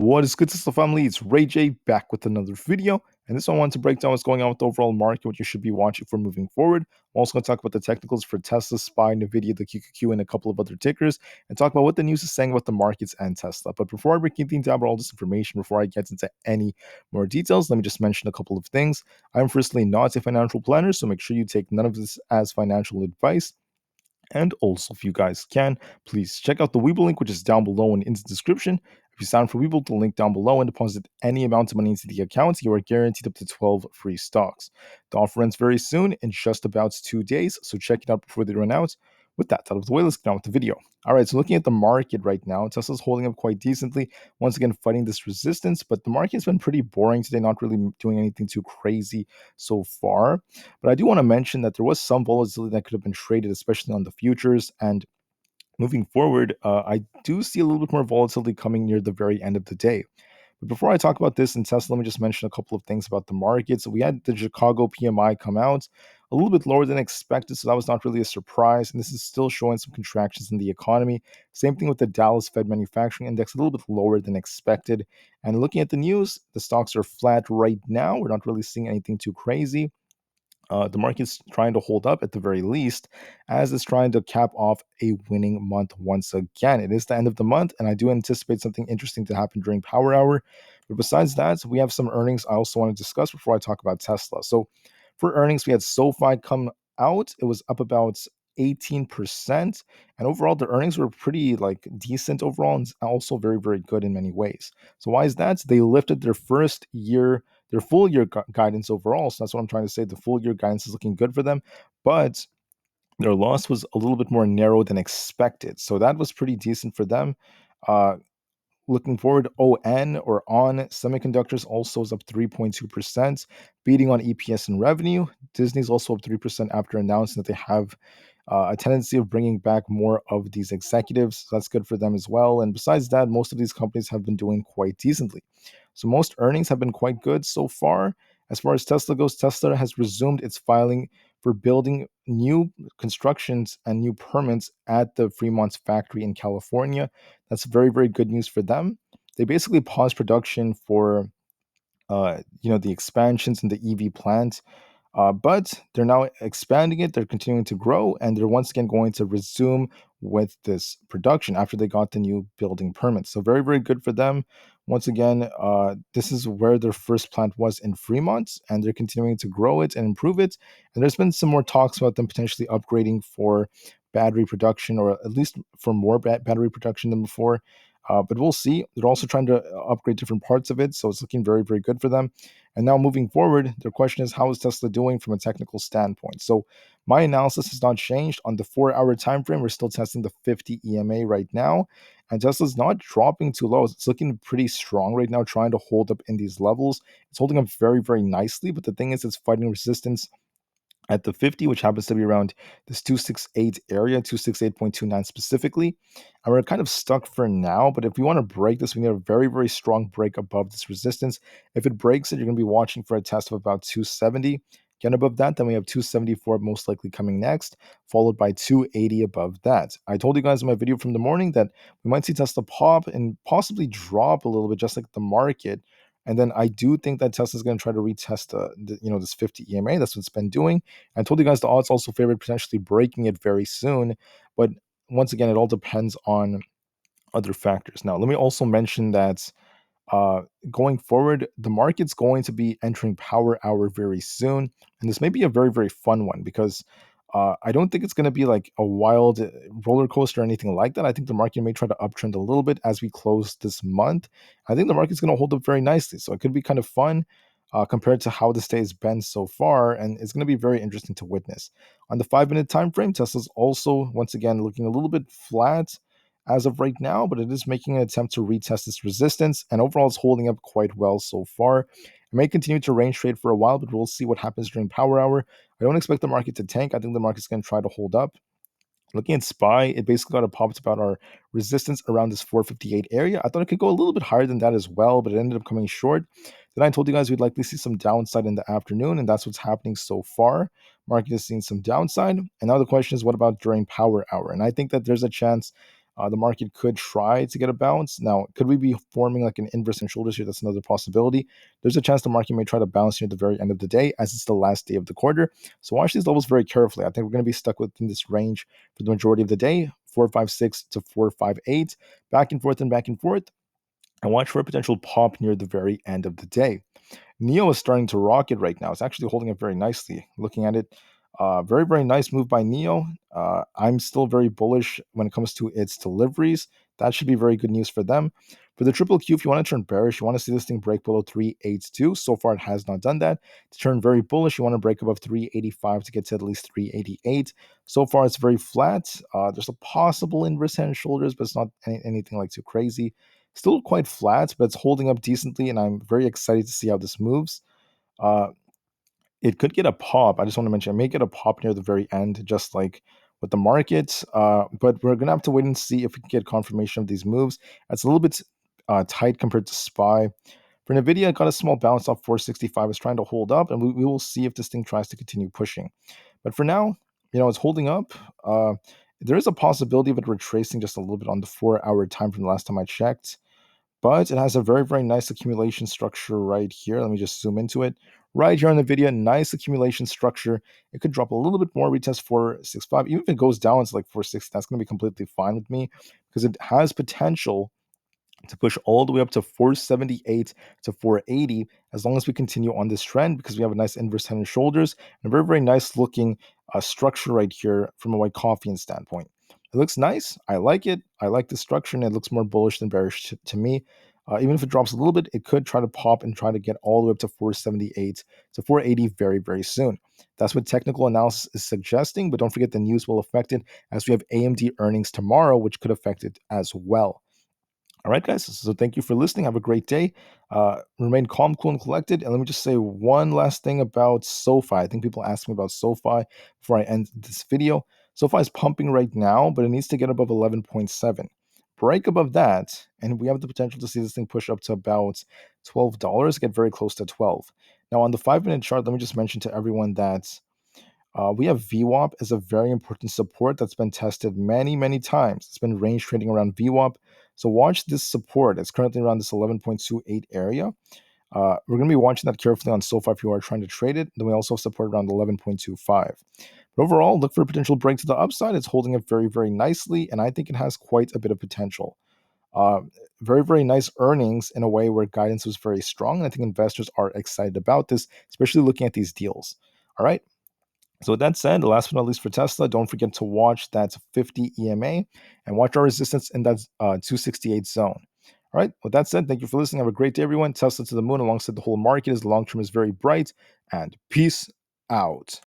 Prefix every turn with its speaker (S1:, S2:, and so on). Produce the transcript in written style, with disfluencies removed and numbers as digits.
S1: What is good, Tsla family? It's Ray J back with another video. And this one I want to break down what's going on with the overall market, what you should be watching for moving forward. I'm also going to talk about the technicals for Tesla, SPY, Nvda, the QQQ, and a couple of other tickers, and talk about what the news is saying about the markets and Tesla. But before I break anything down about all this information, before I get into any more details, let me just mention a couple of things. I'm firstly not a financial planner, so make sure you take none of this as financial advice. And also, if you guys can, please check out the Webull link, which is down below and in the description. If you sign up for Webull, the link down below and deposit any amount of money into the account, you are guaranteed up to 12 free stocks. The offer ends very soon, in just about 2 days, so check it out before they run out. With that out of the way, let's get on with the video. All right, so looking at the market right now, Tesla's holding up quite decently, once again fighting this resistance, but the market's been pretty boring today, not really doing anything too crazy so far. But I do want to mention that there was some volatility that could have been traded, especially on the futures. And moving forward, I do see a little bit more volatility coming near the very end of the day. But before I talk about this in Tesla, let me just mention a couple of things about the market. So we had the Chicago PMI come out a little bit lower than expected, so that was not really a surprise. And this is still showing some contractions in the economy. Same thing with the Dallas Fed Manufacturing Index, a little bit lower than expected. And looking at the news, the stocks are flat right now. We're not really seeing anything too crazy. The market's trying to hold up at the very least, as it's trying to cap off a winning month once again. It is the end of the month, and I do anticipate something interesting to happen during Power Hour. But besides that, we have some earnings I also want to discuss before I talk about Tesla. So for earnings, we had Sofi come out. It was up about 18%. And overall, the earnings were pretty decent overall and also very, very good in many ways. So why is that? They lifted their full year guidance overall. So that's what I'm trying to say. The full year guidance is looking good for them, but their loss was a little bit more narrow than expected. So that was pretty decent for them. Uh, Looking forward, ON semiconductors also is up 3.2%, beating on EPS and revenue. Disney's also up 3% after announcing that they have a tendency of bringing back more of these executives. So that's good for them as well. And besides that, most of these companies have been doing quite decently. So most earnings have been quite good so far. As far as Tesla goes, Tesla has resumed its filing for building new constructions and new permits at the Fremont factory in California. That's very, very good news for them. They basically paused production for the expansions in the EV plant, but they're now expanding it. They're continuing to grow, and they're once again going to resume with this production after they got the new building permits. So very, very good for them. Once again, this is where their first plant was in Fremont, and they're continuing to grow it and improve it. And there's been some more talks about them potentially upgrading for battery production, or at least for more battery production than before. But we'll see. They're also trying to upgrade different parts of it, so it's looking very, very good for them. And now moving forward, their question is, how is Tesla doing from a technical standpoint? So my analysis has not changed. On the 4-hour time frame, we're still testing the 50 EMA right now, and Tesla's not dropping too low. It's looking pretty strong right now, trying to hold up in these levels. It's holding up very, very nicely, but the thing is, it's fighting resistance at the 50, which happens to be around this 268 area, 268.29 specifically. And we're kind of stuck for now, but if we want to break this, we need a very, very strong break above this resistance. If it breaks it, you're going to be watching for a test of about 270. Again, above that, then we have 274 most likely coming next, followed by 280 above that. I told you guys in my video from the morning that we might see Tesla pop and possibly drop a little bit, just like the market. And then I do think that Tesla's going to try to retest this 50 EMA. That's what it's been doing. I told you guys the odds also favored potentially breaking it very soon. But once again, it all depends on other factors. Now, let me also mention that uh, going forward, the market's going to be entering Power Hour very soon. And this may be a very, very fun one because I don't think it's going to be like a wild roller coaster or anything like that. I think the market may try to uptrend a little bit as we close this month. I think the market's going to hold up very nicely. So it could be kind of fun compared to how this day has been so far. And it's going to be very interesting to witness. On the 5-minute time frame, Tesla's also, once again, looking a little bit flat as of right now, but it is making an attempt to retest this resistance, and overall it's holding up quite well so far. It may continue to range trade for a while, but we'll see what happens during Power Hour. I don't expect the market to tank. I think the market's going to try to hold up. Looking at SPY, it basically got a pop about our resistance around this 458 area. I thought it could go a little bit higher than that as well, but it ended up coming short. Then I told you guys we'd likely see some downside in the afternoon, and that's what's happening so far. Market is seeing some downside, and now the question is, what about during Power Hour? And I think that there's a chance The market could try to get a bounce. Now, could we be forming like an inverse and shoulders here? That's another possibility. There's a chance the market may try to bounce here at the very end of the day, as it's the last day of the quarter. So watch these levels very carefully. I think we're going to be stuck within this range for the majority of the day, 456 to 458, back and forth and back and forth. And watch for a potential pop near the very end of the day. Neo is starting to rocket right now. It's actually holding up very nicely. Looking at it, very, very nice move by Neo. I'm still very bullish when it comes to its deliveries. That should be very good news for them. For the triple Q, if you want to turn bearish, you want to see this thing break below 382. So far, it has not done that. To turn very bullish, you want to break above 385 to get to at least 388. So far, it's very flat. There's a possible inverse head and shoulders, but it's not anything like too crazy. Still quite flat, but it's holding up decently, and I'm very excited to see how this moves. Uh, it could get a pop. I just want to mention, it may get a pop near the very end, just like with the market. But we're gonna have to wait and see if we can get confirmation of these moves. It's a little bit tight compared to SPY. For Nvidia, it got a small bounce off 465. It's trying to hold up, and we will see if this thing tries to continue pushing. But for now, it's holding up. There is a possibility of it retracing just a little bit on the 4-hour time from the last time I checked. But it has a very, very nice accumulation structure right here. Let me just zoom into it. Right here on the video, nice accumulation structure. It could drop a little bit more, retest 465. Even if it goes down to like 460, that's going to be completely fine with me because it has potential to push all the way up to 478 to 480 as long as we continue on this trend, because we have a nice inverse head and shoulders and a very, very nice looking structure right here from a white coffee standpoint. It looks nice. I like it. I like the structure, and it looks more bullish than bearish to me. Even if it drops a little bit, it could try to pop and try to get all the way up to 478 to 480 very, very soon. That's what technical analysis is suggesting, but don't forget the news will affect it, as we have AMD earnings tomorrow, which could affect it as well. All right, guys. So thank you for listening. Have a great day. Remain calm, cool, and collected. And let me just say one last thing about Sofi. I think people ask me about Sofi before I end this video. Sofi is pumping right now, but it needs to get above 11.7. Break above that, and we have the potential to see this thing push up to about $12, get very close to 12. Now, on the 5-minute chart, let me just mention to everyone that we have VWAP as a very important support that's been tested many, many times. It's been range trading around VWAP. So watch this support. It's currently around this 11.28 area. We're going to be watching that carefully on SoFi if you are trying to trade it. Then we also have support around 11.25. But overall, look for a potential break to the upside. It's holding up very, very nicely, and I think it has quite a bit of potential. Uh, Very, very nice earnings in a way where guidance was very strong. And I think investors are excited about this, especially looking at these deals. All right. So with that said, last but not least for Tesla, don't forget to watch that 50 EMA and watch our resistance in that 268 zone. All right. With that said, thank you for listening. Have a great day, everyone. Tesla to the moon alongside the whole market, as the long term is very bright. And peace out.